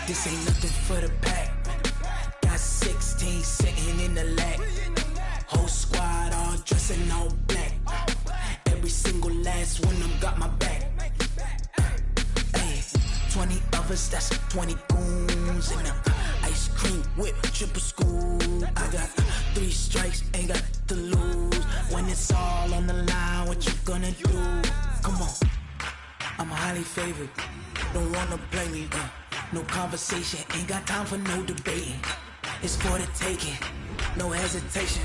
This ain't nothing for the pack. Got 16 sitting in the lap. Whole squad all dressing all black. Every single last one of them got my back. Hey, 20 of us, that's 20 goons in them. Ice cream whip, triple scoop. I got 3 strikes, ain't got to lose. When it's all on the line, what you gonna do? Come on, I'm highly favored. Don't wanna play me, no conversation. Ain't got time for no debating. It's for the taking, no hesitation.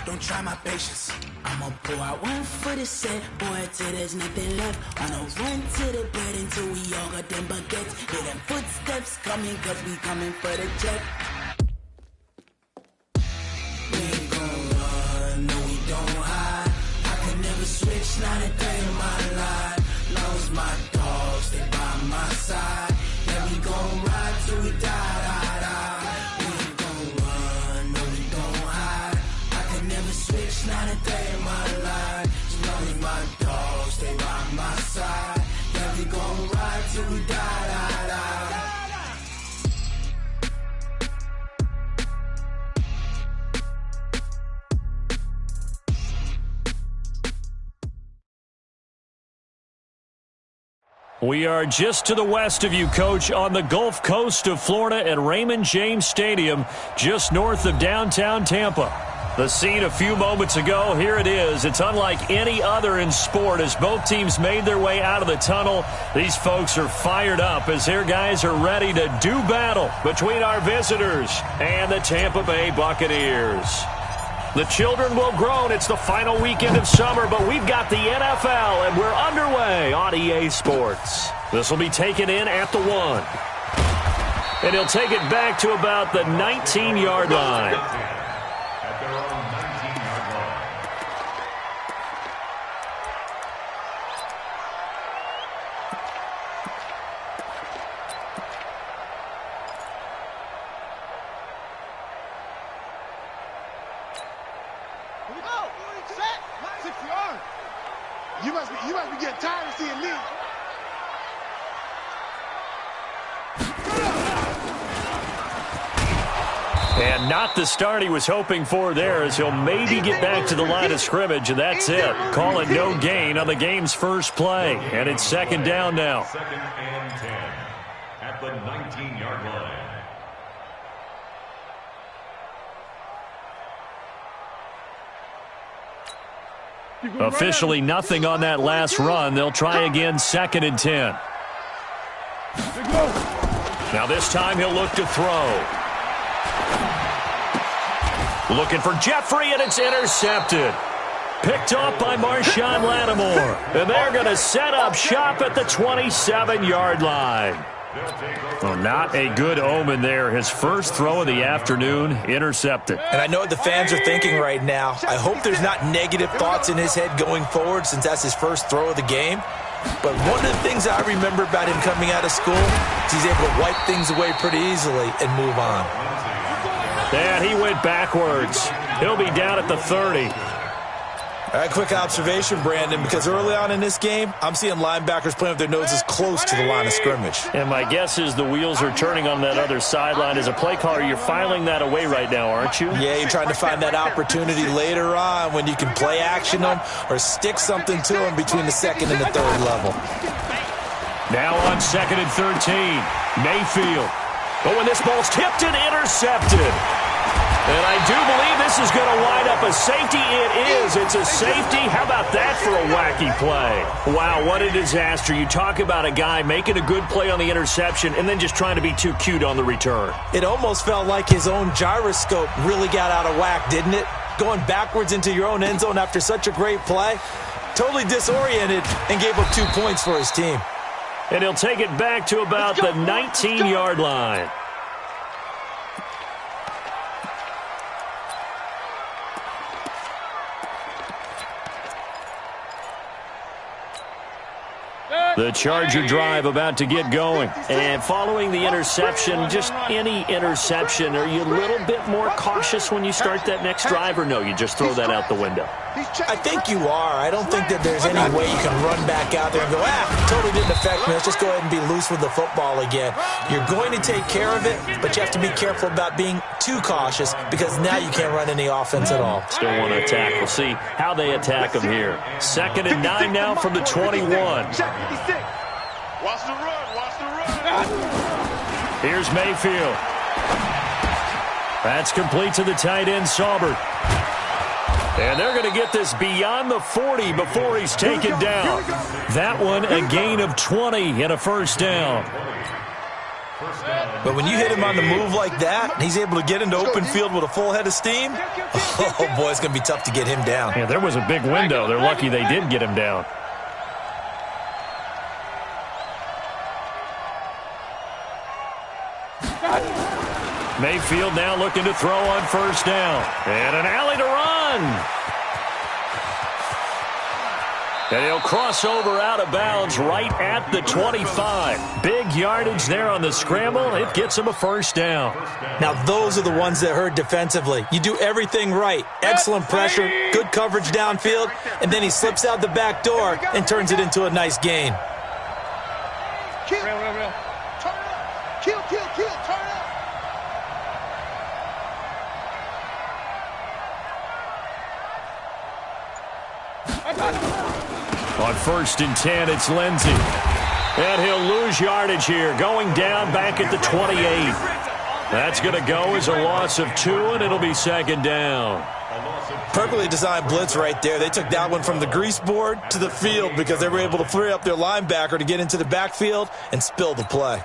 Don't try my patience. I'ma pour out one for the set, boy, till there's nothing left. I'ma run to the bed until we all got them baguettes. Hear them footsteps coming, cause we coming for the jet. We ain't gon' run, no we don't hide. I can never switch, not a day in my life. Long as my dogs, they by my side. Yeah, we gon' ride till we die, die, die. We ain't gon' run, no we don't hide. I can never switch, not a day in my life. As long as my dogs, stay by my side. Yeah, we gon' ride till we die, die, die. We are just to the west of you, Coach, on the Gulf Coast of Florida at Raymond James Stadium, just north of downtown Tampa. The scene a few moments ago, here it is. It's unlike any other in sport as both teams made their way out of the tunnel. These folks are fired up as their guys are ready to do battle between our visitors and the Tampa Bay Buccaneers. The children will groan. It's the final weekend of summer, but we've got the NFL, and we're underway on EA Sports. This will be taken in at the 1. And he'll take it back to about the 19-yard line. You must be getting tired of seeing me. And not the start he was hoping for there, as he'll maybe get back to the line of scrimmage, and that's it. Call it no gain on the game's first play. And it's second down now. Second and 10 at the 19-yard line. Officially nothing on that last run. They'll try again, second and 10. Now this time he'll look to throw. Looking for Jeffrey, and it's intercepted. Picked off by Marshawn Lattimore. And they're going to set up shop at the 27-yard line. Well, not a good omen there. His first throw of the afternoon, intercepted. And I know what the fans are thinking right now. I hope there's not negative thoughts in his head going forward since that's his first throw of the game. But one of the things I remember about him coming out of school is he's able to wipe things away pretty easily and move on. And he went backwards. He'll be down at the 30. All right, quick observation, Brandon, because early on in this game, I'm seeing linebackers playing with their noses close to the line of scrimmage. And my guess is the wheels are turning on that other sideline. As a play caller, you're filing that away right now, aren't you? Yeah, you're trying to find that opportunity later on when you can play action them or stick something to them between the second and the third level. Now on second and 13, Mayfield. But when this ball's tipped and intercepted. And I do believe this is going to wind up a safety. It is. It's a safety. How about that for a wacky play? Wow, what a disaster. You talk about a guy making a good play on the interception and then just trying to be too cute on the return. It almost felt like his own gyroscope really got out of whack, didn't it? Going backwards into your own end zone after such a great play. Totally disoriented and gave up 2 points for his team. And he'll take it back to about the 19-yard line. The Charger drive about to get going. And following the interception, just any interception, are you a little bit more cautious when you start that next drive, or no, you just throw that out the window? I think you are. I don't think that there's any way you can run back out there and go, totally didn't affect me. Let's just go ahead and be loose with the football again. You're going to take care of it, but you have to be careful about being too cautious because now you can't run any offense at all. Still want to attack. We'll see how they attack him here. 2nd and 9 now from the 21. Watch the run. Watch the run. Here's Mayfield. That's complete to the tight end, Saubert. And they're going to get this beyond the 40 before he's taken down. That one, a gain of 20 and a first down. But when you hit him on the move like that, and he's able to get into open field with a full head of steam, oh, boy, it's going to be tough to get him down. Yeah, there was a big window. They're lucky they did get him down. Mayfield now looking to throw on first down. And an alley to run. And he'll cross over out of bounds right at the 25. Big yardage there on the scramble. It gets him a first down. Now, those are the ones that hurt defensively. You do everything right. Excellent pressure, good coverage downfield, and then he slips out the back door and turns it into a nice gain. Kill. Turn it up. Kill. Turn it up. On 1st and 10, it's Lindsey. And he'll lose yardage here, going down back at the 28. That's going to go as a loss of 2, and it'll be 2nd down. Perfectly designed blitz right there. They took that one from the grease board to the field because they were able to free up their linebacker to get into the backfield and spill the play.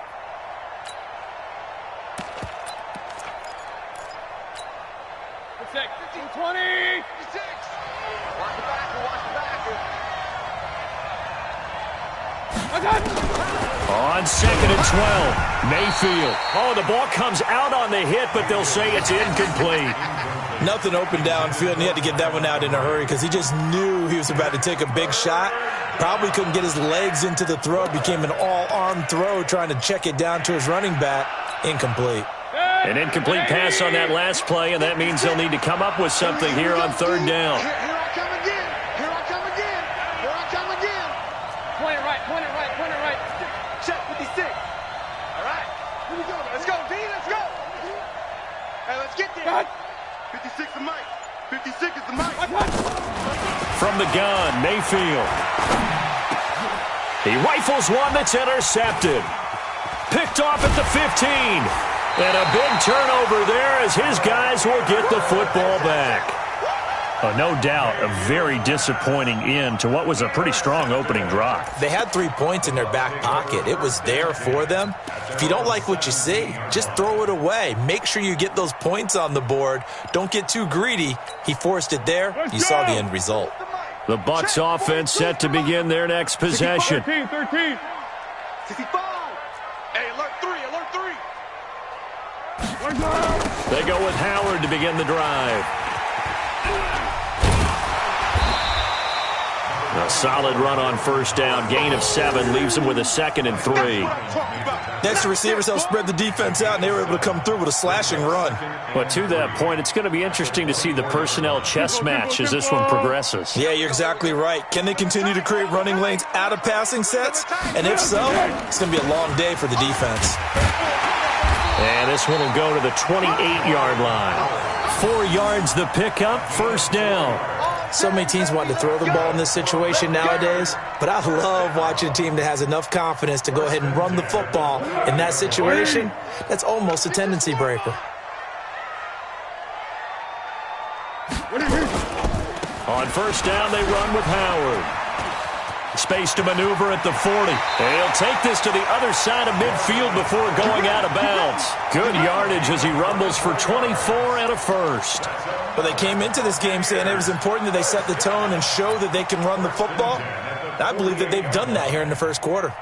On 2nd and 12, Mayfield. Oh, the ball comes out on the hit, but they'll say it's incomplete. Nothing open downfield, and he had to get that one out in a hurry because he just knew he was about to take a big shot. Probably couldn't get his legs into the throw. It became an all-arm throw trying to check it down to his running back. Incomplete. An incomplete pass on that last play, and that means they'll need to come up with something here on 3rd down. Here I come again. Point it right. Check 56. All right. Here we go. Let's go, D. Let's go. Hey, let's get there. 56 is Mike. 56 is the Mike. From the gun, Mayfield. He rifles one that's intercepted. Picked off at the 15. And a big turnover there as his guys will get the football back. No doubt a very disappointing end to what was a pretty strong opening drive. They had 3 points in their back pocket. It was there for them. If you don't like what you see, just throw it away. Make sure you get those points on the board. Don't get too greedy. He forced it there. You saw the end result. The Bucs offense set to begin their next possession. 13. 65. Hey, alert 3. They go with Howard to begin the drive. A solid run on first down. Gain of 7 leaves them with a 2nd and 3. Next, the receivers helped spread the defense out, and they were able to come through with a slashing run. But to that point, it's going to be interesting to see the personnel chess match as this one progresses. Yeah, you're exactly right. Can they continue to create running lanes out of passing sets? And if so, it's going to be a long day for the defense. And this one will go to the 28-yard line. 4 yards the pickup, first down. So many teams want to throw the ball in this situation nowadays, but I love watching a team that has enough confidence to go ahead and run the football. In that situation, that's almost a tendency breaker. On first down, they run with Howard. Space to maneuver at the 40. He'll take this to the other side of midfield before going out of bounds. Good yardage as he rumbles for 24 and a first. Well, they came into this game saying it was important that they set the tone and show that they can run the football. I believe that they've done that here in the first quarter.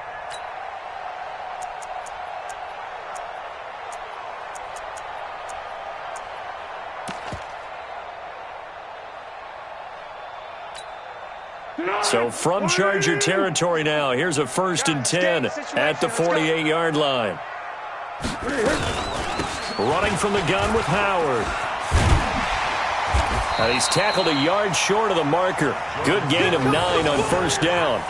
So from Charger territory now, here's a 1st and 10 at the 48-yard line. Running from the gun with Howard. And he's tackled a yard short of the marker. Good gain of 9 on first down.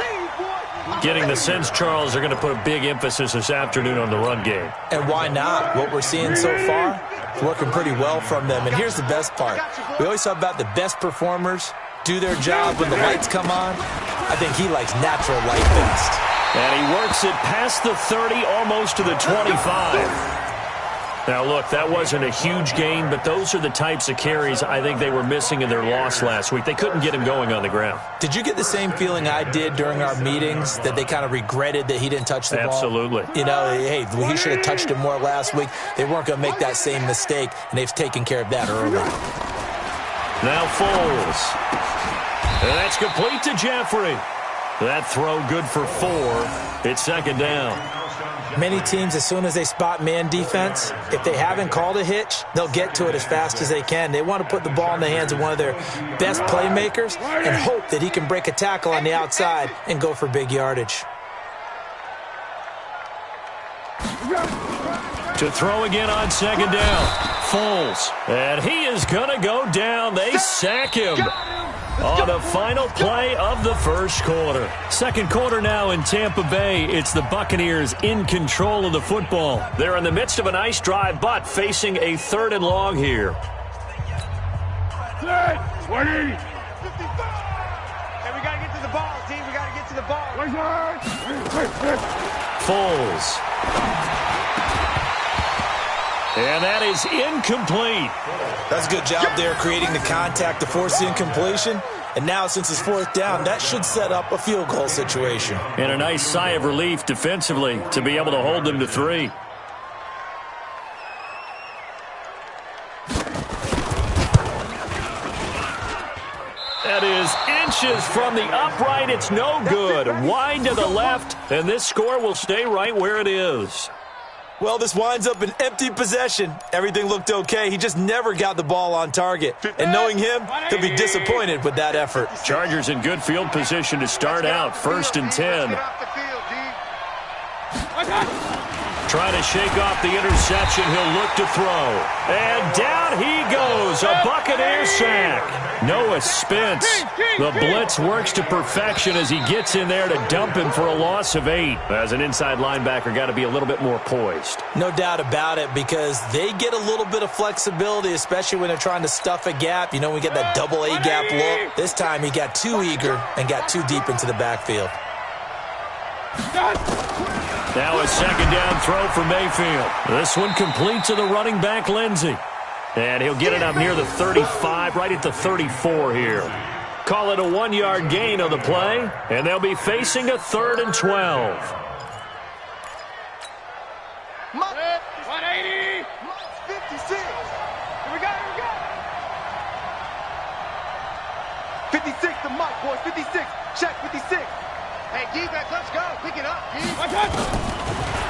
Getting the sense, Charles, they're going to put a big emphasis this afternoon on the run game. And why not? What we're seeing so far is working pretty well from them. And here's the best part. We always talk about the best performers do their job when the lights come on. I think he likes natural light best. And he works it past the 30, almost to the 25. Now, look, that wasn't a huge gain, but those are the types of carries I think they were missing in their loss last week. They couldn't get him going on the ground. Did you get the same feeling I did during our meetings, that they kind of regretted that he didn't touch the ball? Absolutely. You know, hey, he should have touched it more last week. They weren't going to make that same mistake, and they've taken care of that early. Now Foles. And that's complete to Jeffrey. That throw good for 4. It's second down. Many teams, as soon as they spot man defense, if they haven't called a hitch, they'll get to it as fast as they can. They want to put the ball in the hands of one of their best playmakers and hope that he can break a tackle on the outside and go for big yardage. To throw again on second down. Foles. And he is going to go down. They sack him on the final play of the first quarter. Second quarter now in Tampa Bay. It's the Buccaneers in control of the football. They're in the midst of a nice drive, but facing a 3rd and long here. 20. Hey, we got to get to the ball, team. We got to get to the ball. Foles. And that is incomplete. That's a good job there creating the contact to force the incompletion. And now, since it's 4th down, that should set up a field goal situation. And a nice sigh of relief defensively to be able to hold them to 3. That is inches from the upright. It's no good. Wide to the left, and this score will stay right where it is. Well, this winds up an empty possession. Everything looked okay. He just never got the ball on target. And knowing him, he'll be disappointed with that effort. Chargers in good field position to start out. 1st and 10. Trying to shake off the interception. He'll look to throw. And down he goes. A Buccaneer sack. Noah Spence. The blitz works to perfection as he gets in there to dump him for a loss of 8. As an inside linebacker, got to be a little bit more poised. No doubt about it, because they get a little bit of flexibility, especially when they're trying to stuff a gap. You know, we get that double A gap look. This time he got too eager and got too deep into the backfield. Now a second down throw for Mayfield. This one complete to the running back, Lindsey. And he'll get it up near the 35, right at the 34 here. Call it a 1-yard gain on the play, and they'll be facing a 3rd and 12. 180. 56. Here we go. 56 to Mike, boys. 56. Check 56. Hey, defense, let's go. Pick it up, G.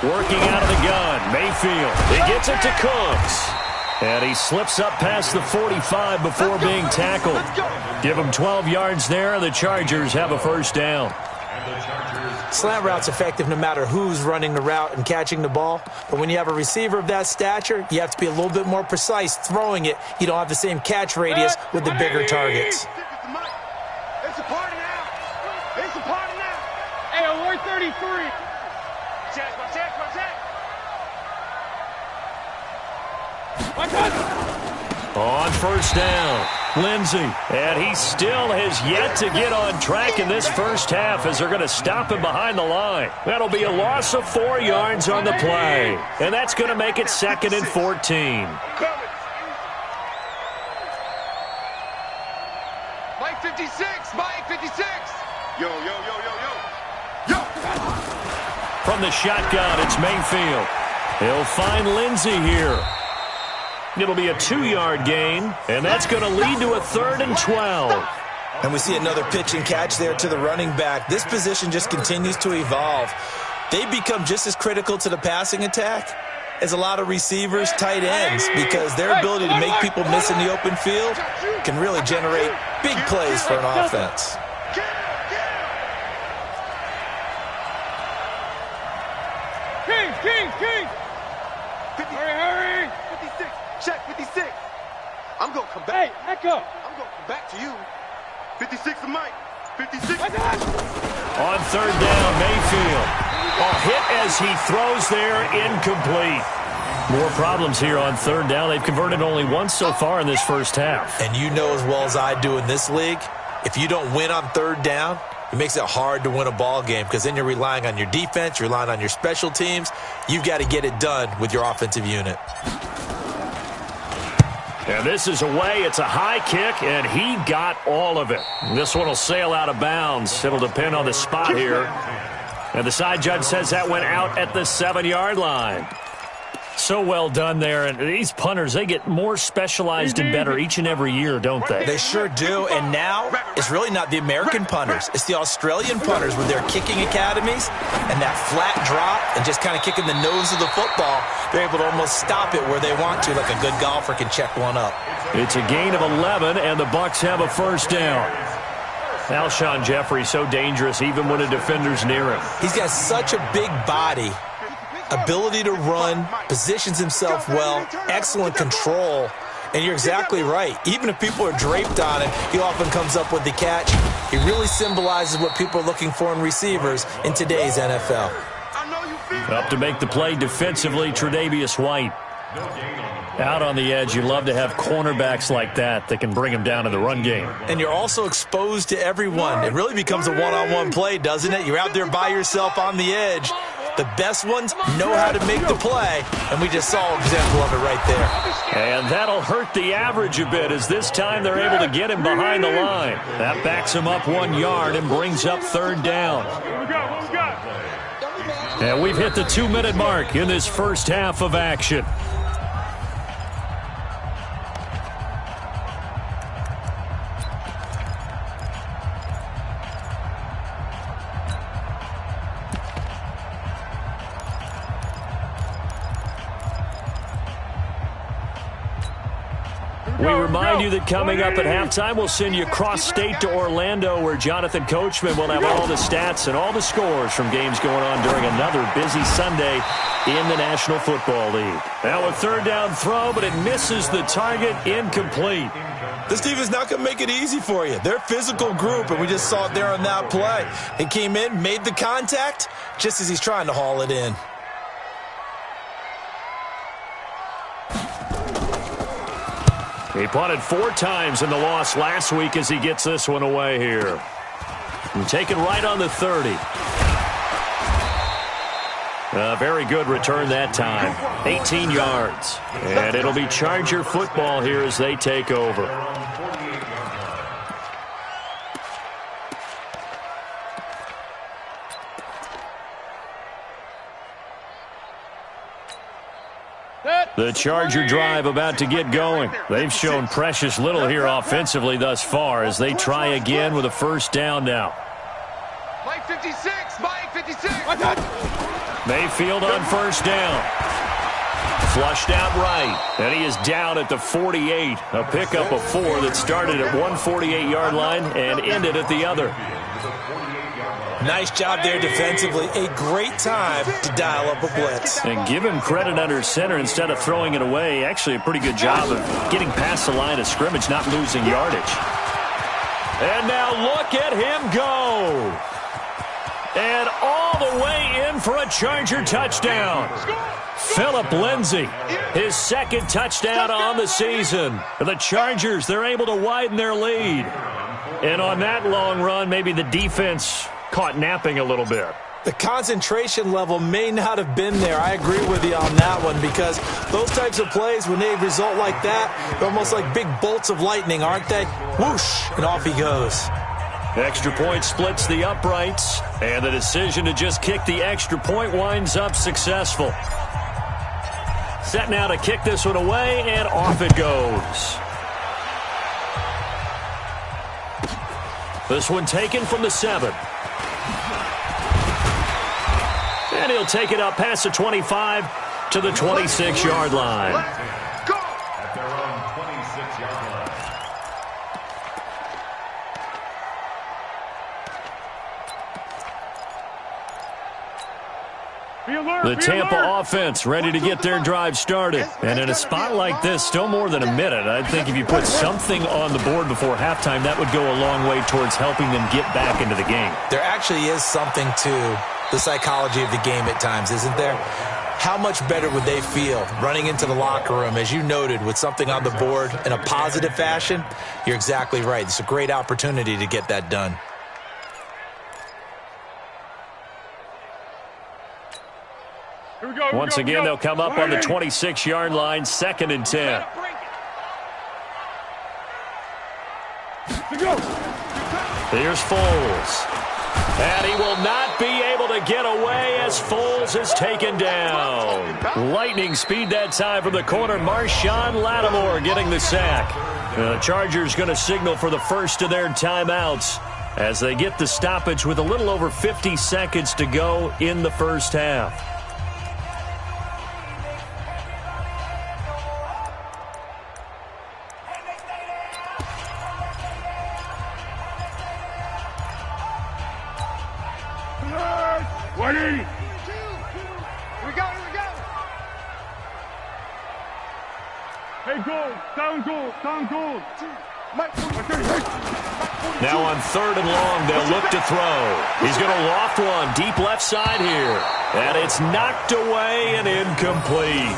Working out of the gun, Mayfield. He gets it to Cooks. And he slips up past the 45 before being tackled. Give him 12 yards there. The Chargers have a 1st down. Slant route's effective no matter who's running the route and catching the ball. But when you have a receiver of that stature, you have to be a little bit more precise throwing it. You don't have the same catch radius with the bigger targets. It's a party now. It's a party now. Hey, award 33. Check. On 1st down, Lindsey. And he still has yet to get on track in this first half as they're going to stop him behind the line. That'll be a loss of 4 yards on the play. And that's going to make it 2nd and 14. Mike 56. Mike 56. Yo. From the shotgun, it's Mayfield. He'll find Lindsey here. It'll be a 2-yard gain, and that's going to lead to a 3rd and 12. And we see another pitch and catch there to the running back. This position just continues to evolve. They become just as critical to the passing attack as a lot of receivers, tight ends, because their ability to make people miss in the open field can really generate big plays for an offense. King! Hurry! 56. Check 56. I'm going to come back. Hey, back up. go. Back to you. 56 to Mike. 56. On third down, Mayfield. Hit as he throws there, incomplete. More problems here on third down. They've converted only once so far in this first half. And you know as well as I do in this league, if you don't win on third down, it makes it hard to win a ball game because then you're relying on your defense, you're relying on your special teams. You've got to get it done with your offensive unit. And this is away. It's a high kick, and he got all of it. This one will sail out of bounds. It'll depend on the spot here. And the side judge says that went out at the 7-yard line. So well done there. And these punters, they get more specialized and better each and every year, don't they? They sure do. And now it's really not the American punters. It's the Australian punters with their kicking academies and that flat drop and just kind of kicking the nose of the football. They're able to almost stop it where they want to, like a good golfer can check one up. It's a gain of 11, and the Bucs have a first down. Alshon Jeffrey so dangerous even when a defender's near him. He's got such a big body, ability to run, positions himself well, excellent control. And you're exactly right. Even if people are draped on him, he often comes up with the catch. He really symbolizes what people are looking for in receivers in today's NFL. Up to make the play defensively, Tre'Davious White. Out on the edge, you love to have cornerbacks like that can bring him down in the run game. And you're also exposed to everyone. It really becomes a one-on-one play, doesn't it? You're out there by yourself on the edge. The best ones know how to make the play, and we just saw an example of it right there. And that'll hurt the average a bit as this time they're able to get him behind the line. That backs him up 1 yard and brings up third down. And we've hit the 2-minute mark in this first half of action. We remind you that coming up at halftime, we'll send you cross-state to Orlando, where Jonathan Coachman will have all the stats and all the scores from games going on during another busy Sunday in the National Football League. Now a third down throw, but it misses the target, incomplete. This team is not going to make it easy for you. They're a physical group, and we just saw it there on that play. He came in, made the contact, just as he's trying to haul it in. He punted 4 times in the loss last week as he gets this one away here. And taken right on the 30. A very good return that time. 18 yards. And it'll be Charger football here as they take over. The Charger drive about to get going. They've shown precious little here offensively thus far as they try again with a first down now. Mike 56, Mike 56. Mayfield on first down. Flushed out right. And he is down at the 48. A pickup of 4 that started at one 48-yard line and ended at the other. Nice job there defensively. A great time to dial up a blitz. And give him credit under center instead of throwing it away. Actually a pretty good job of getting past the line of scrimmage, not losing yardage. And now look at him go. And all the way in for a Charger touchdown. Phillip Lindsay, his second touchdown on the season. The Chargers, they're able to widen their lead. And on that long run, maybe the defense caught napping a little bit. The concentration level may not have been there. I agree with you on that one because those types of plays, when they result like that, they're almost like big bolts of lightning, aren't they? Whoosh, and off he goes. Extra point splits the uprights, and the decision to just kick the extra point winds up successful. Set now to kick this one away, and off it goes. This one taken from the 7. And he'll take it up past the 25 to the 26-yard line. Go! At their own 26-yard line. The Tampa offense ready to get their drive started. And in a spot like this, still more than a minute, I think if you put something on the board before halftime, that would go a long way towards helping them get back into the game. There actually is something to the psychology of the game at times, isn't there? How much better would they feel running into the locker room, as you noted, with something on the board in a positive fashion? You're exactly right. It's a great opportunity to get that done. Once again, they'll come up on the 26-yard line, 2nd and 10. Here's Foles. And he will not be able to get away as Foles is taken down. Lightning speed that time from the corner. Marshawn Lattimore getting the sack. The Chargers going to signal for the first of their timeouts as they get the stoppage with a little over 50 seconds to go in the first half. Now on 3rd and long, they'll look to throw. He's going to loft one deep left side here. And it's knocked away and incomplete.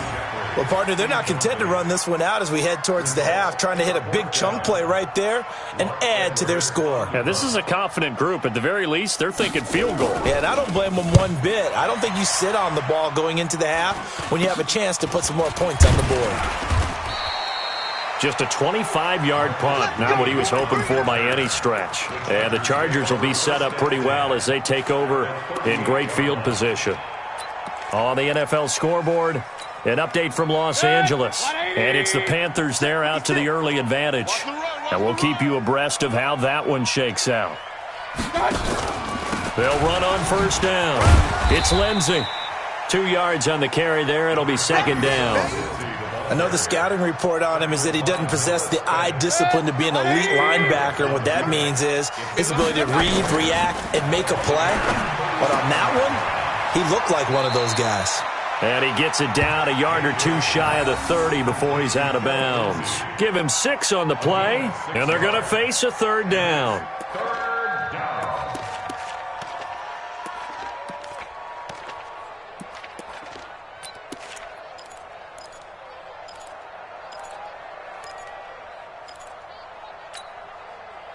Well, partner, they're not content to run this one out as we head towards the half, trying to hit a big chunk play right there and add to their score. Yeah, this is a confident group. At the very least, they're thinking field goal. Yeah, and I don't blame them one bit. I don't think you sit on the ball going into the half when you have a chance to put some more points on the board. Just a 25-yard punt, not what he was hoping for by any stretch. And the Chargers will be set up pretty well as they take over in great field position. On the NFL scoreboard, an update from Los Angeles. And it's the Panthers there out to the early advantage. And we'll keep you abreast of how that one shakes out. They'll run on first down. It's Lindsey. 2 yards on the carry there. It'll be 2nd down. I know the scouting report on him is that he doesn't possess the eye discipline to be an elite linebacker. And what that means is his ability to read, react, and make a play. But on that one, he looked like one of those guys. And he gets it down a yard or two shy of the 30 before he's out of bounds. Give him 6 on the play, and they're going to face a 3rd down.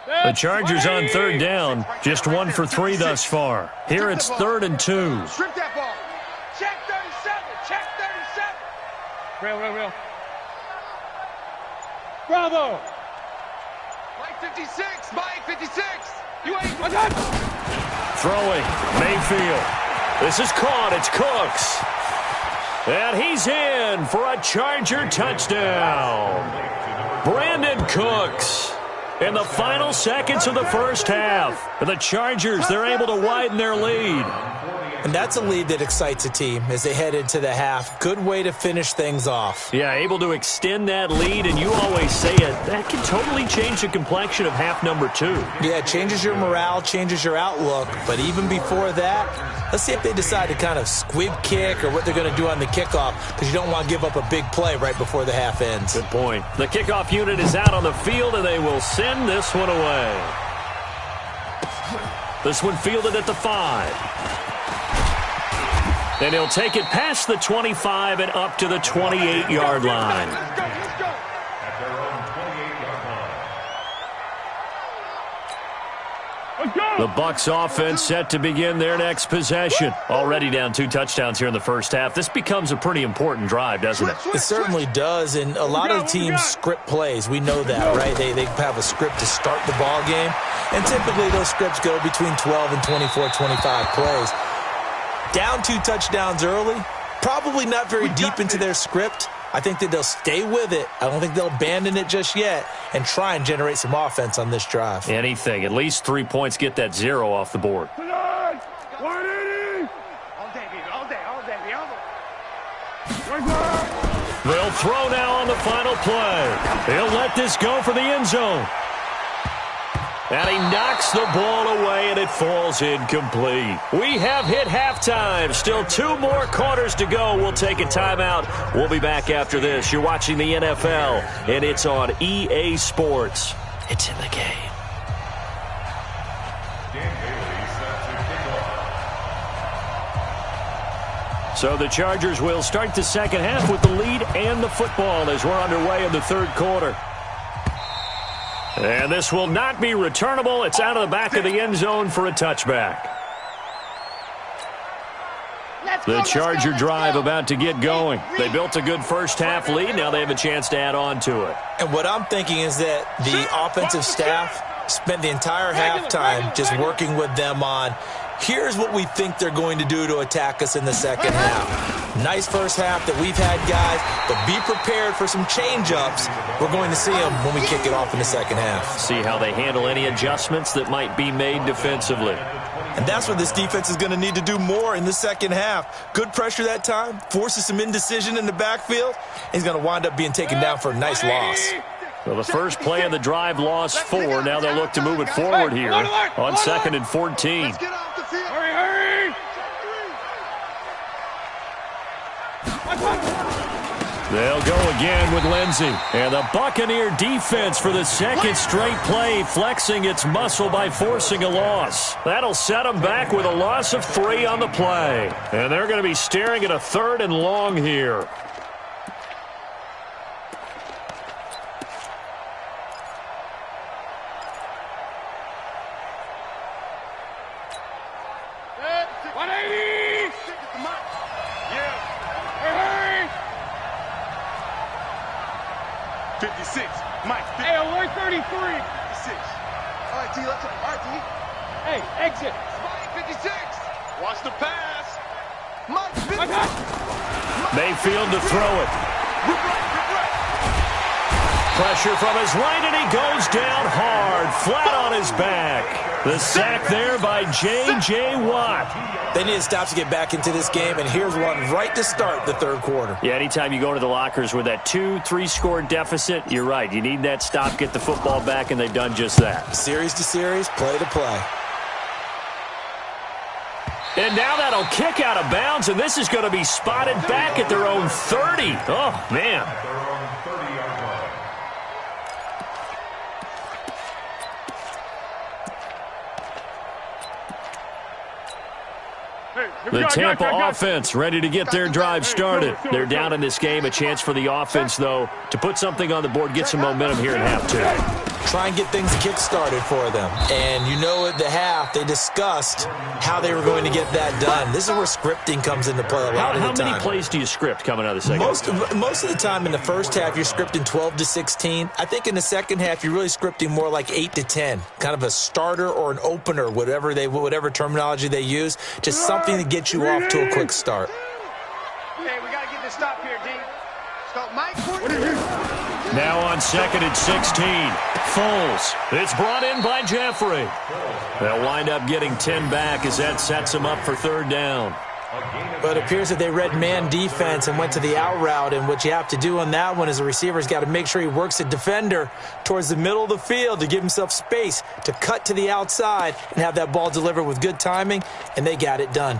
The Chargers on 3rd down, just 1 for 3 thus far. Here it's 3rd and 2. Strip that ball. Check 37. Check 37. Real. Bravo. Mike 56. Mike 56. You ain't. Throwing. Mayfield. This is caught. It's Cooks. And he's in for a Charger touchdown. Brandon Cooks. In the final seconds of the first half, the Chargers, they're able to widen their lead. And that's a lead that excites a team as they head into the half. Good way to finish things off. Yeah, able to extend that lead, and you always say it, that can totally change the complexion of half number 2. Yeah, it changes your morale, changes your outlook. But even before that, let's see if they decide to kind of squib kick or what they're going to do on the kickoff, because you don't want to give up a big play right before the half ends. Good point. The kickoff unit is out on the field, and they will send this one away. This one fielded at the 5. And he'll take it past the 25 and up to the 28-yard line. Let's go. At their own 28-yard line. The Bucs offense set to begin their next possession. Already down 2 touchdowns here in the first half. This becomes a pretty important drive, doesn't it? It certainly does, and a lot of teams script plays. We know that, right? They have a script to start the ball game, and typically those scripts go between 12 and 24, 25 plays. Down 2 touchdowns early, probably not very deep into their script. I think that they'll stay with it. I don't think they'll abandon it just yet and try and generate some offense on this drive. Anything. At least 3 points, get that 0 off the board. 180. All day, baby. All day. They'll throw now on the final play. He'll let this go for the end zone. And he knocks the ball away, and it falls incomplete. We have hit halftime. Still 2 more quarters to go. We'll take a timeout. We'll be back after this. You're watching the NFL, and it's on EA Sports. It's in the game. So the Chargers will start the second half with the lead and the football as we're underway in the third quarter. And this will not be returnable. It's out of the back of the end zone for a touchback. The Charger drive about to get going. They built a good first half lead. Now they have a chance to add on to it. And what I'm thinking is that the offensive staff spent the entire halftime just working with them on, here's what we think they're going to do to attack us in the second half. Nice first half that we've had, guys, but be prepared for some change-ups. We're going to see them when we kick it off in the second half. See how they handle any adjustments that might be made defensively. And that's what this defense is going to need to do more in the second half. Good pressure that time, forces some indecision in the backfield. He's going to wind up being taken down for a nice loss. Well, the first play of the drive lost 4. Now they'll look to move it forward here on 2nd and 14. Hurry! They'll go again with Lindsey. And the Buccaneer defense for the second straight play, flexing its muscle by forcing a loss. That'll set them back with a loss of 3 on the play. And they're going to be staring at a 3rd and long here. Mayfield to throw it. Pressure from his right, and he goes down hard, flat on his back. The sack there by J.J. Watt. They need to stop to get back into this game, and here's one right to start the third quarter. Yeah, anytime you go to the lockers with that 2-3 score deficit, you're right. You need that stop, get the football back, and they've done just that. Series to series, play to play. And now that'll kick out of bounds, and this is going to be spotted back at their own 30. Oh, man. The Tampa offense ready to get their drive started. They're down in this game. A chance for the offense, though, to put something on the board, get some momentum here in half 2. Try and get things kick-started for them. And you know at the half, they discussed how they were going to get that done. This is where scripting comes into play a lot of the time. How many plays do you script coming out of the second half? Most of the time in the first half, you're scripting 12 to 16. I think in the second half, you're really scripting more like 8 to 10. Kind of a starter or an opener, whatever terminology they use. Just something to get you off to a quick start. Hey, we got to get this stop here, D. Stop, Mike. Now on 2nd and 16. Foles. It's brought in by Jeffrey. They'll wind up getting 10 back as that sets them up for 3rd down. But it appears that they read man defense and went to the out route, and what you have to do on that one is the receiver's got to make sure he works the defender towards the middle of the field to give himself space to cut to the outside and have that ball delivered with good timing, and they got it done.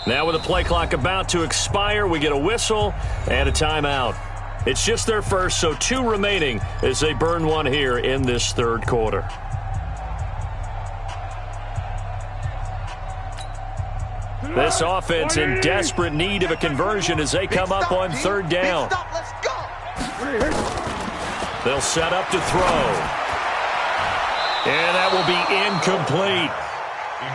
Now with the play clock about to expire, we get a whistle and a timeout. It's just their first, so 2 remaining as they burn one here in this third quarter. This offense in desperate need of a conversion as they come up on 3rd down. They'll set up to throw. And that will be incomplete.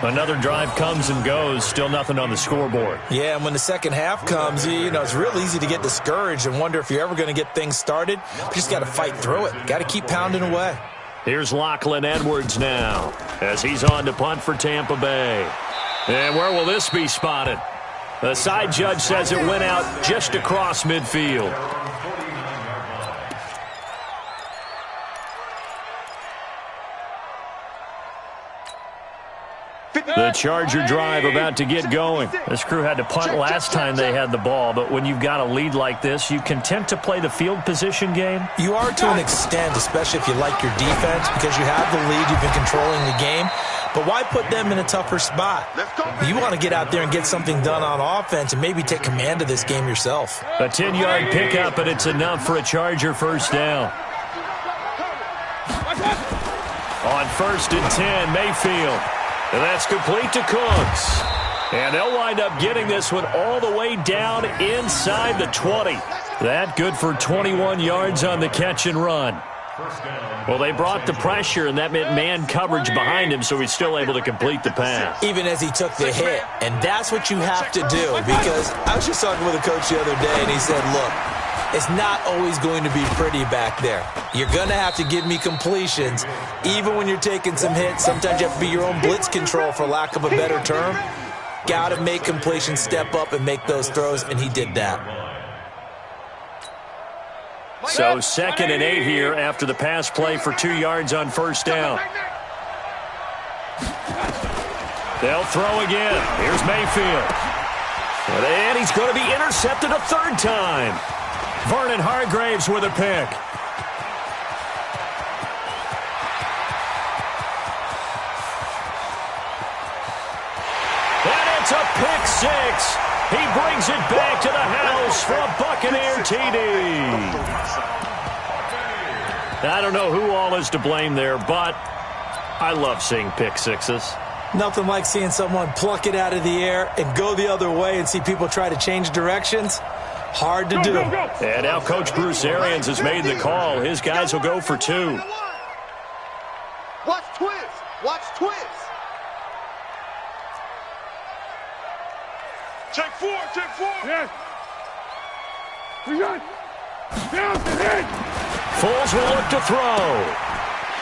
Another drive comes and goes, still nothing on the scoreboard. Yeah, and when the second half comes, it's real easy to get discouraged and wonder if you're ever going to get things started. You just got to fight through it. Got to keep pounding away. Here's Lachlan Edwards now as he's on to punt for Tampa Bay. And where will this be spotted? The side judge says it went out just across midfield. The Charger drive about to get going. This crew had to punt last time they had the ball, but when you've got a lead like this, you content to play the field position game? You are to an extent, especially if you like your defense, because you have the lead, you've been controlling the game. But why put them in a tougher spot? You want to get out there and get something done on offense and maybe take command of this game yourself. A 10-yard pickup, and it's enough for a Charger first down. On 1st and 10, Mayfield. And that's complete to Cooks. And they'll wind up getting this one all the way down inside the 20. That good for 21 yards on the catch and run. Well, they brought the pressure, and that meant man coverage behind him, so he's still able to complete the pass. Even as he took the hit. And that's what you have to do, because I was just talking with a coach the other day, and he said, look, it's not always going to be pretty back there. You're going to have to give me completions. Even when you're taking some hits, sometimes you have to be your own blitz control, for lack of a better term. Got to make completions, step up, and make those throws, and he did that. So 2nd and 8 here after the pass play for 2 yards on 1st down. They'll throw again. Here's Mayfield. And he's going to be intercepted a 3rd time. Vernon Hargraves with a pick. And it's a pick 6. He brings it back to the house for a Buccaneer TD. I don't know who all is to blame there, but I love seeing pick sixes. Nothing like seeing someone pluck it out of the air and go the other way and see people try to change directions. Hard to do. And now Coach Bruce Arians has made the call. His guys will go for 2. Watch twist. Watch twist. Check 4. Check 4. Yes. Foles will look to throw.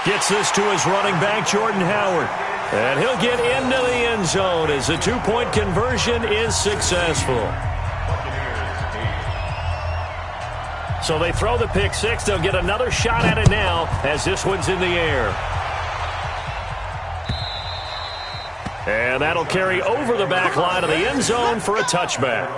Gets this to his running back, Jordan Howard. And he'll get into the end zone as the 2-point conversion is successful. So they throw the pick 6. They'll get another shot at it now as this one's in the air. And that'll carry over the back line of the end zone for a touchback.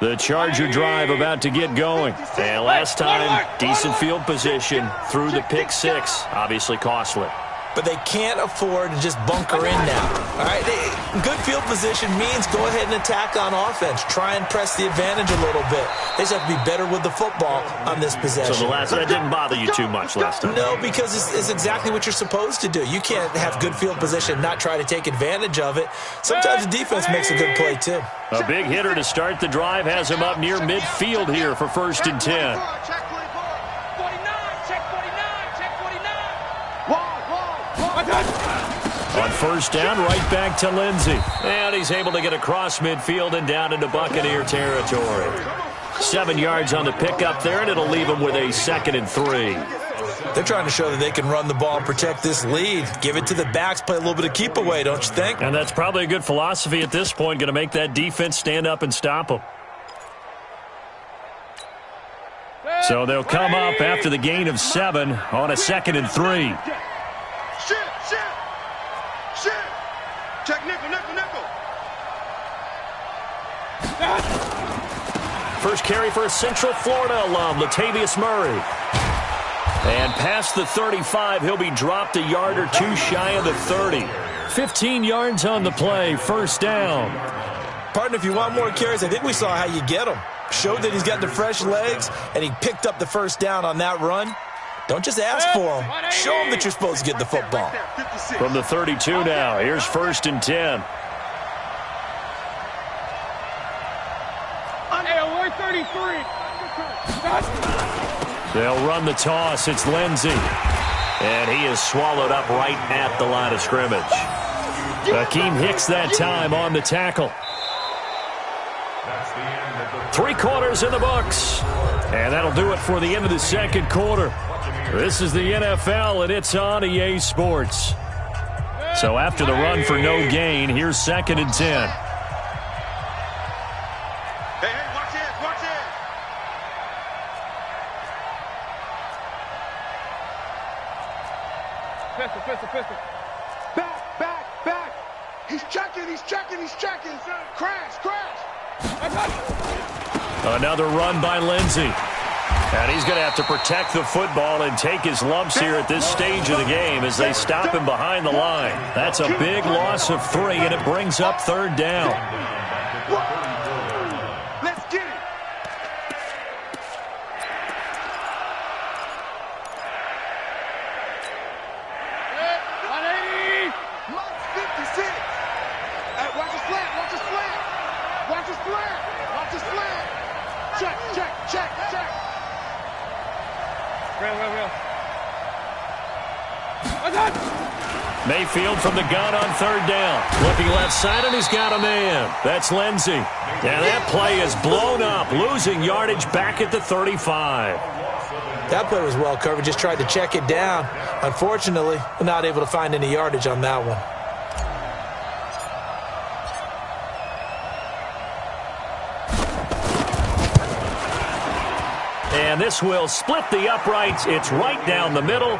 The Charger drive about to get going. And last time, decent field position through the pick 6. Obviously costly. But they can't afford to just bunker in now. All right, good field position means go ahead and attack on offense. Try and press the advantage a little bit. They just have to be better with the football on this possession. So that didn't bother you too much last time? No, because it's exactly what you're supposed to do. You can't have good field position and not try to take advantage of it. Sometimes the defense makes a good play, too. A big hitter to start the drive has him up near midfield here for 1st and 10. On 1st down, right back to Lindsey. And he's able to get across midfield and down into Buccaneer territory. 7 yards on the pickup there, and it'll leave him with a 2nd and 3. They're trying to show that they can run the ball and protect this lead. Give it to the backs, play a little bit of keep away, don't you think? And that's probably a good philosophy at this point, going to make that defense stand up and stop them. So they'll come up after the gain of 7 on a 2nd and 3. Check nickel. First carry for a Central Florida alum, Latavius Murray. And past the 35, he'll be dropped a yard or 2 shy of the 30. 15 yards on the play, 1st down. Partner, if you want more carries, I think we saw how you get them. Showed that he's got the fresh legs, and he picked up the 1st down on that run. Don't just ask for him. Show him that you're supposed to get the football. From the 32 now, here's 1st and 10. They'll run the toss. It's Lindsey. And he is swallowed up right at the line of scrimmage. Akeem Hicks that time on the tackle. 3 quarters in the books. And that'll do it for the end of the second quarter. This is the NFL, and it's on EA Sports. So after the run for no gain, here's 2nd and 10. Hey, watch it, watch it. Pistol. Back. He's checking. Crash. Another run by Lindsey. And he's going to have to protect the football and take his lumps here at this stage of the game as they stop him behind the line. That's a big loss of 3, and it brings up 3rd down. Let's get it. Mark 56. Hey, watch his flat. Check. Real. Mayfield from the gun on 3rd down. Looking left side, and he's got a man. That's Lindsey. And that play is blown up, losing yardage back at the 35. That play was well covered. Just tried to check it down. Unfortunately, not able to find any yardage on that one. And this will split the uprights. It's right down the middle.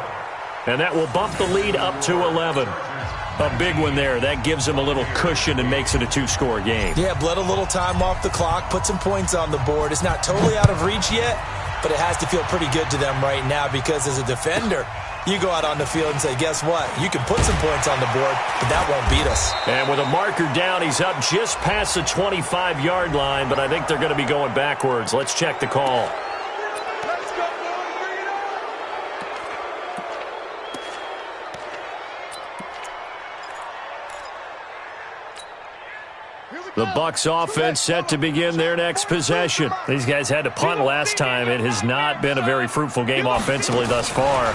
And that will bump the lead up to 11. A big one there. That gives them a little cushion and makes it a 2-score game. Yeah, bled a little time off the clock, put some points on the board. It's not totally out of reach yet, but it has to feel pretty good to them right now because as a defender, you go out on the field and say, guess what? You can put some points on the board, but that won't beat us. And with a marker down, he's up just past the 25-yard line, but I think they're going to be going backwards. Let's check the call. The Bucs offense set to begin their next possession. These guys had to punt last time. It has not been a very fruitful game offensively thus far.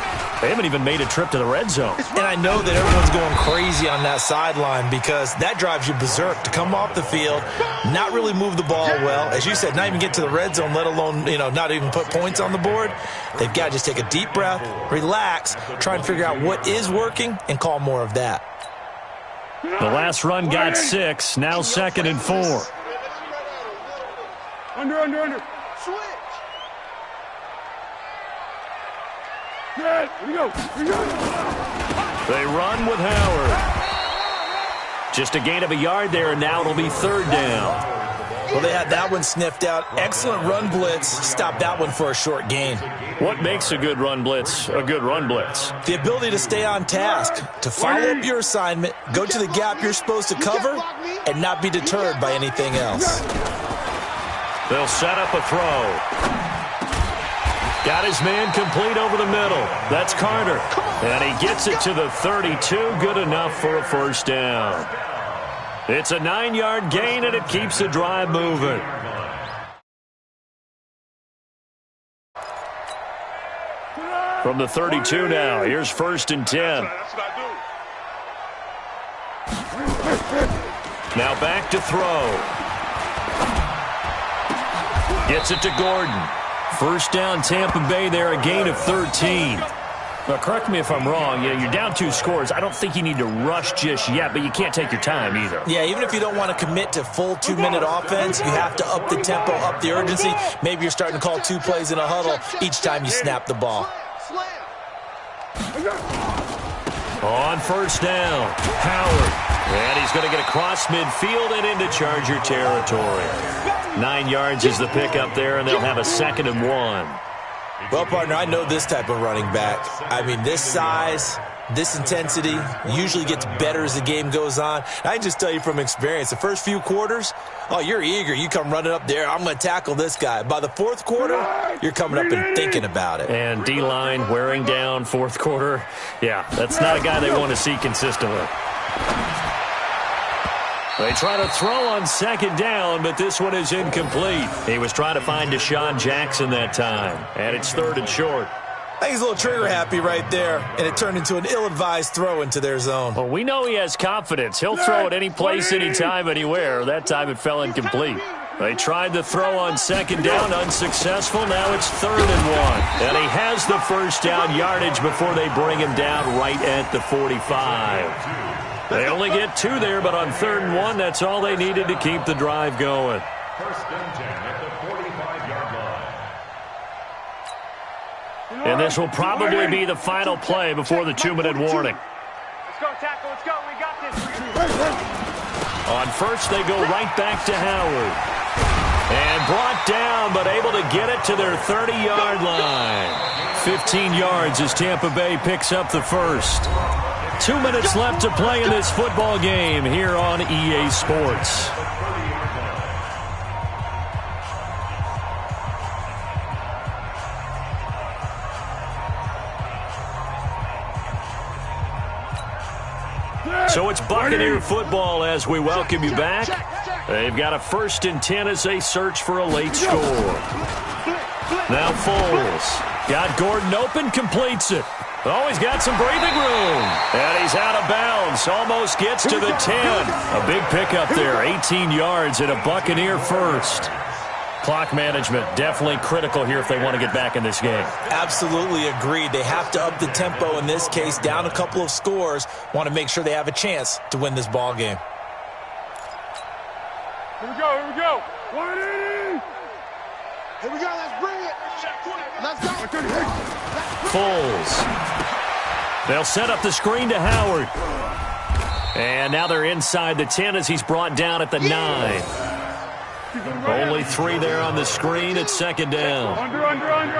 They haven't even made a trip to the red zone. And I know that everyone's going crazy on that sideline because that drives you berserk to come off the field, not really move the ball well. As you said, not even get to the red zone, let alone, not even put points on the board. They've got to just take a deep breath, relax, try and figure out what is working and call more of that. The last run got 6, now 2nd and 4. Under. Switch. Good. Here we go. They run with Howard. Just a gain of a yard there, and now it'll be 3rd down. Well, they had that one sniffed out. Excellent run blitz. Stopped that one for a short gain. What makes a good run blitz a good run blitz? The ability to stay on task, to follow up your assignment, go to the gap you're supposed to cover, and not be deterred by anything else. They'll set up a throw. Got his man complete over the middle. That's Carter. And he gets it to the 32. Good enough for a 1st down. It's a 9-yard gain, and it keeps the drive moving. From the 32 now, here's 1st and 10. Now back to throw. Gets it to Gordon. 1st down, Tampa Bay there, a gain of 13. Now, correct me if I'm wrong. Yeah, you're down 2 scores. I don't think you need to rush just yet, but you can't take your time either. Yeah, even if you don't want to commit to full 2-minute offense, you have to up the tempo, up the urgency. Maybe you're starting to call 2 plays in a huddle each time you snap the ball. On 1st down, Howard. And he's going to get across midfield and into Charger territory. 9 yards is the pickup there, and they'll have a 2nd and 1. Well, partner, I know this type of running back. I mean, this size, this intensity usually gets better as the game goes on. I can just tell you from experience, the first few quarters, you're eager. You come running up there, I'm going to tackle this guy. By the 4th quarter, you're coming up and thinking about it. And D-line wearing down 4th quarter. Yeah, that's not a guy they want to see consistently. They try to throw on 2nd down, but this one is incomplete. He was trying to find Deshaun Jackson that time, and it's 3rd and short. I think he's a little trigger happy right there, and it turned into an ill-advised throw into their zone. Well, we know he has confidence. He'll throw it any place, anytime, anywhere. That time it fell incomplete. They tried to throw on second down, unsuccessful. Now it's 3rd and 1. And he has the first down yardage before they bring him down right at the 45. They only get 2 there, but on 3rd and 1, that's all they needed to keep the drive going. First and 10 at the 45-yard line. And this will probably be the final play before the 2-minute warning. Let's go, tackle. Let's go. We got this. On first, they go right back to Howard. And brought down, but able to get it to their 30-yard line. 15 yards as Tampa Bay picks up the first. 2 minutes left to play in this football game here on EA Sports. So it's Buccaneer football as we welcome you back. They've got a 1st and 10 as they search for a late score. Now Foles. Got Gordon open, completes it. Oh, he's got some breathing room. And he's out of bounds. Almost gets to the 10. A big pickup there. 18 yards and a Buccaneer first. Clock management definitely critical here if they want to get back in this game. Absolutely agreed. They have to up the tempo in this case, down a couple of scores. Want to make sure they have a chance to win this ball game. Here we go. Here we go. 180. Here we go. Let's bring it. Let's go. Foles. They'll set up the screen to Howard. And now they're inside the 10 as he's brought down at the 9. Only 3 there on the screen at 2nd down.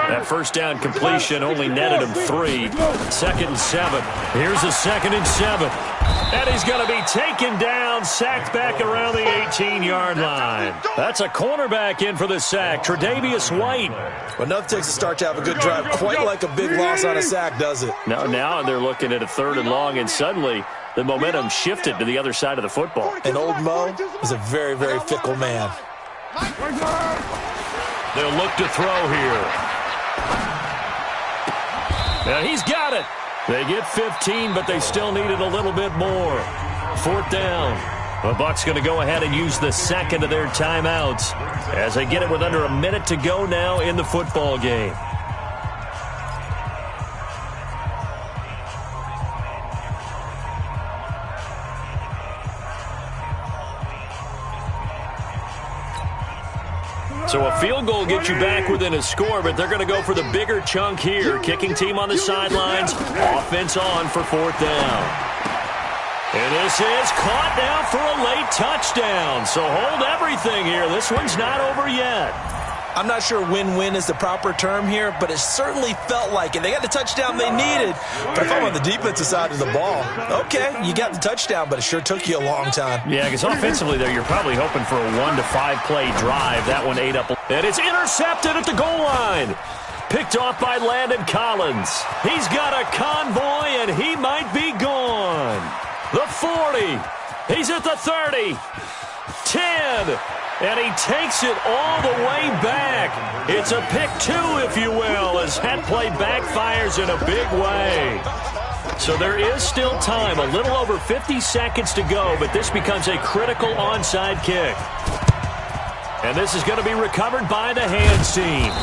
That first down completion only netted him 3. 2nd and 7. Here's a 2nd and 7. And he's going to be taken down, sacked back around the 18-yard line. That's a cornerback in for the sack, Tre'Davious White. Well, nothing takes a start to have a good drive, quite like a big loss on a sack, does it? Now they're looking at a 3rd and long, and suddenly the momentum shifted to the other side of the football. And old Mo is a very, very fickle man. They'll look to throw here. Now he's got it. They get 15, but they still needed a little bit more. 4th down. The Bucs going to go ahead and use the second of their timeouts as they get it with under a minute to go now in the football game. So a field goal gets you back within a score, but they're going to go for the bigger chunk here. Kicking team on the sidelines, offense on for 4th down. And this is caught now for a late touchdown. So hold everything here. This one's not over yet. I'm not sure win-win is the proper term here, but it certainly felt like it. They got the touchdown they needed. But if I'm on the defensive side of the ball, okay, you got the touchdown, but it sure took you a long time. Yeah, because offensively there, you're probably hoping for a 1 to 5 play drive. That one ate up. And it's intercepted at the goal line. Picked off by Landon Collins. He's got a convoy, and he might be gone. The 40. He's at the 30. 10. And he takes it all the way back. It's a pick 2, if you will, as that play backfires in a big way. So there is still time, a little over 50 seconds to go, but this becomes a critical onside kick. And this is going to be recovered by the hands team.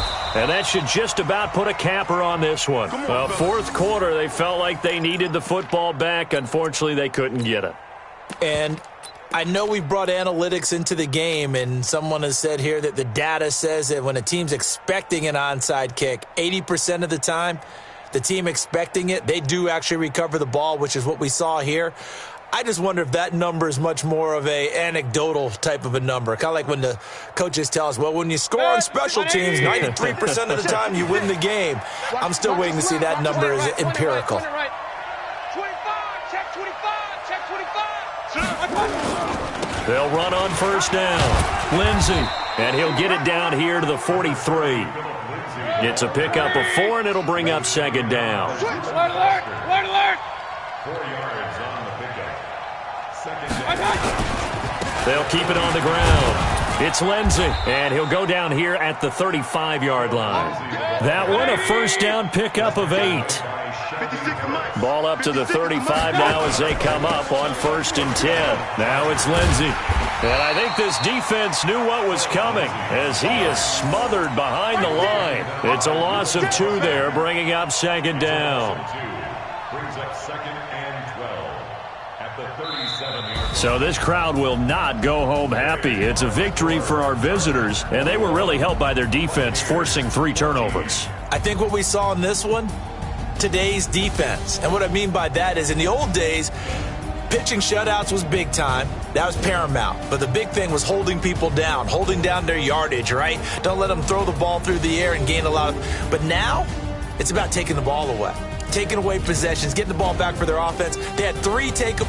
And that should just about put a capper on this one. Well, 4th quarter, they felt like they needed the football back. Unfortunately, they couldn't get it. And I know we brought analytics into the game, and someone has said here that the data says that when a team's expecting an onside kick, 80% of the time, the team expecting it, they do actually recover the ball, which is what we saw here. I just wonder if that number is much more of a anecdotal type of a number. Kind of like when the coaches tell us, well, when you score on special teams, 93% of the time you win the game. I'm still waiting to see that number as empirical. 25, check 25, check 25. They'll run on 1st down. Lindsey, and he'll get it down here to the 43. It's a pickup of 4, and it'll bring up 2nd down. Alert, alert, alert. 4 yards on the pickup. 2nd down. They'll keep it on the ground. It's Lindsey, and he'll go down here at the 35-yard line. That one, a 1st down pickup of 8. 56 a Mike. Ball up to the 35 now as they come up on 1st and 10. Now it's Lindsey. And I think this defense knew what was coming as he is smothered behind the line. It's a loss of 2 there, bringing up 2nd down. Brings up 2nd and 12 at the 37. So this crowd will not go home happy. It's a victory for our visitors, and they were really helped by their defense, forcing 3 turnovers. I think what we saw in this one, today's defense. And what I mean by that is in the old days, pitching shutouts was big time. That was paramount. But the big thing was holding people down, holding down their yardage, right? Don't let them throw the ball through the air and gain a lot of. But now it's about taking the ball away, taking away possessions, getting the ball back for their offense. They had 3 take